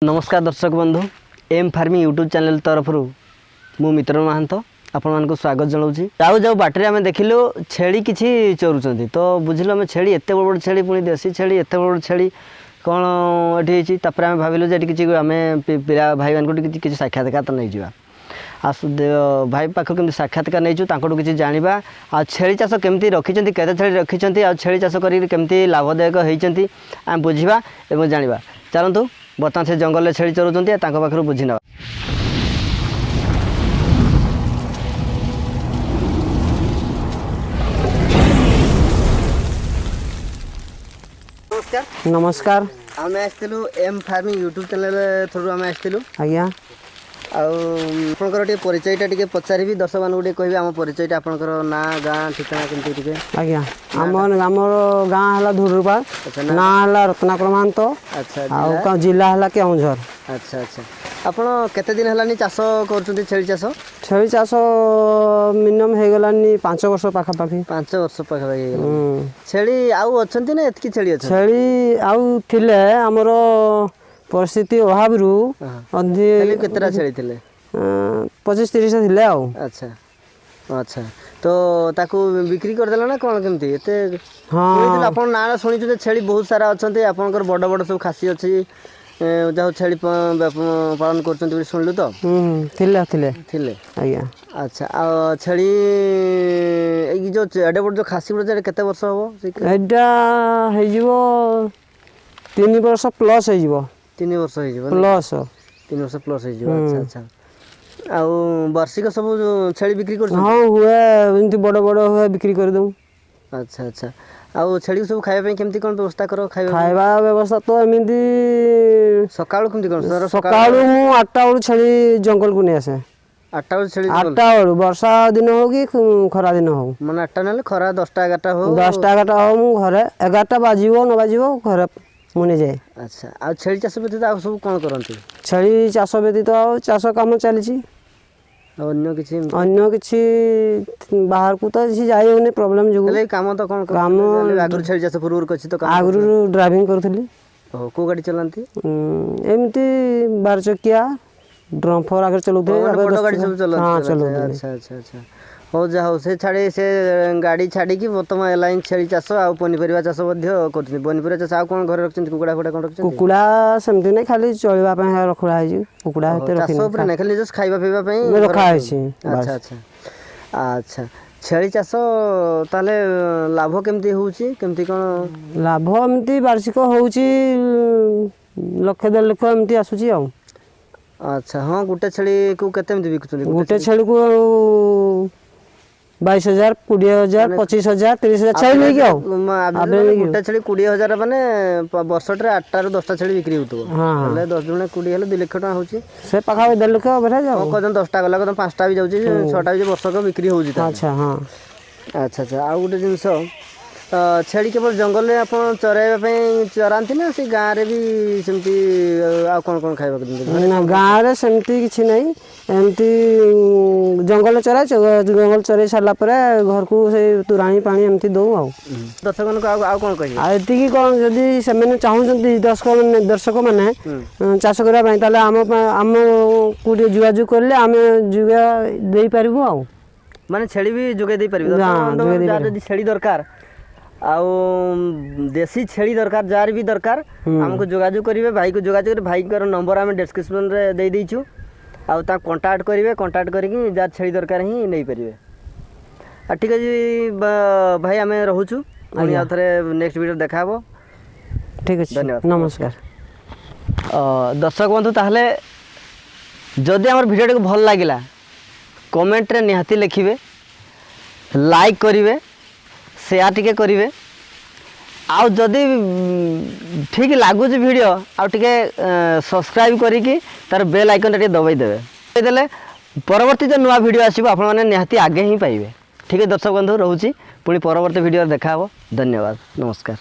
नमस्कार दर्शक बंधु एम फार्मिंग यूट्यूब चैनल तरफ मु मित्र महांत आपण मानक स्वागत जनाऊँगी। जाऊ जाऊ बाटे आम देखिलु छेली किसी चोरुंच तो बुझिलु आम छेली एत बड़ बड़ छेली पुणी देसी छेली एत बड़ छेली कौन ये आम भाविलु जे किसी आम पिला भाई मान किसी साक्षात्कार नहीं जावा भाई पाख कमी साक्षात्कार नहीं किसी जाना आ छेली चाष केमती रखिंट केते छेली रखिंट आ छेली चाष करमती लाभदायक होती आम बुझा और जाना चलतु बर्तमान से जंगल छेली चरुँच पाखर बुझी ना। नमस्कार आम आसलु M farming YouTube channel through आम आसलु आज्ञा आपंकर टे परिचयटा टे पचारि दर्शक मान कह आम परिचयटा आपंकर ना गाँ ठिकाना केमती आज्ञा आमर गाँ है धुरुपा ना है रत्नाकर महंत अच्छा जिला है केउझर। अच्छा अच्छा आपण केते दिन है चाष कर छेली चाष छेली चाष मिनिमम हो गलानी 5 वर्ष पाखापाखि 5 वर्ष पाखापाखि छेली आउ अच्छा ना एतकी छेली अच्छा छेली आउ थिले हमर परिस्थिति अभाव केतरा छेली थिले 25-30 थिले आउ। अच्छा अच्छा तो ताकू बिक्री कर देला ना कोन केमती एते हां आपण ना सुनी जे छेली बहुत सारा अछंते आपनकर बड़ बड़ सब खासी अछि जाओ छेली पालन कर शुणलु तो थिले थिले थिले आज्ञा। अच्छा आ छेली जो एडे बड़ जो खासी बड़ केते वर्ष हो एडा हे जीवो 3 वर्ष प्लस हे जीवो 3 वर्ष हे जीवो प्लस 3 वर्ष प्लस हे जीवो। अच्छा अच्छा आउ वार्षिक सब छेली बिक्री कर हां हुए एंती बड़ बड़ हुए बिक्री कर दऊ। अच्छा अच्छा आउ छेली सब खाଇବା ପାଇଁ केमती कोन व्यवस्था करो खाଇବା व्यवस्था तो एमिति सकाळु केमती कोन सकाळु मु 8टा बळु छेली जंगल को नै आसे 8टा बळु छेली 8टा बळु वर्षा दिन हो कि खरा दिन हो माने 8टा नले खरा 10टा 11टा हो 10टा 11टा हो मु घरे 11टा बाजिवो न बाजिवो घरे मुने जाए। अच्छा आ छेली चाष व्यतीत आ सब कोन करंती छेली चाष व्यतीत चाष काम चलीची अन्य किछि बाहर को तो जाई होने प्रॉब्लम जो काम तो कोन काम आगु छेली चाष पूर्व कछि तो आगु ड्राइविंग करथली ओ को गाड़ी चलांती एमती 12 चकिया ड्रम फोर आगे चलौथे बड़ गाड़ी सब चलांती। हां चलौथे। अच्छा अच्छा अच्छा हो जा हो से छाड़ी से गाड़ी छाड़ी की वर्तमान लाइन छेली चाष आ पनीपरिया चाष मध्ये करथि पनीपरिया चाष आ कोन घर रखछन कुकुडा फडा कोन रखछन कुकुडा सेमती नै खाली चलवा पे रखुला है जी कुकुडा हेते रखि चाष ऊपर नै खाली जस खाइबा पीबा पे रखा है छी। अच्छा अच्छा अच्छा छेली चाष ताले लाभ केमती होउची केमती कोन लाभ एमती वार्षिक होउची 1.5 लाख एमती आसुची आ। अच्छा हाँ गोटे छेली को केते एमती बिकुचंदी गोटे छेली को 22,000 20,000 25,000 30,000 छेली नै गयो गोटे छेली 20,000 माने वर्षटे 8टा रु 10टा छेली बिक्री होतो हले 10 जने 20 हले 2 लाख टका होची से पाखा 2 लाख बढ़ा जाओ कदम 10टा गला कदम 5टा भी जाउची 6टा भी वर्षक बिक्री होउची। अच्छा हां अच्छा अच्छा आ गोटे जिंस छेली केवल जंगल में आप चराइबा चरांती ना से गाँव रे भी सेमती आ कोन कोन खाइबा ना गाँव रे सेमती किछि नै एमती जंगल चराय जंगल चराई सारला परे घर को से तुराणी पानी एमती दऊ आ दर्शक को आ कोन कहि आ एति की कोन जदी सेमेने चाहउछंती दर्शक माने चाष करा पई ताले हम को जोगाजोग करले हम जुगा देई परबो आ माने छेली भी जोगे देई परबो जदी छेली दरकार आउ देसी छेली दरकार जार भी दरकार हमको जोगाजोग करेंगे भाई को जोगाजोग भाई नंबर आम डिस्क्रिप्शन रे दे देइछु आउ ता कांटेक्ट करेंगे कांटेक्ट करके जार छेली दरकार ही नहीं पारे। ठीक है भाई आम रोचु आ थरे नेक्स्ट वीडियो देखाबो। ठीक है धन्यवाद नमस्कार। दर्शक बंधु ताहले जदि आम वीडियो भल लगिला कमेंट रे निहाती लिखिबे लाइक करिवे शेयर टिके करिवे आउ जदि ठीक लगुच वीडियो आउ टिके सब्सक्राइब करिकी तार बेल आइकन टिके दबाई देवे देले परवर्ती जो नुआ वीडियो आसीबो आपण माने निहाती आगे ही पाइबे। ठीक है दर्शक बंधु रहउची पुणी परवर्ती वीडियो देखा हो। धन्यवाद नमस्कार।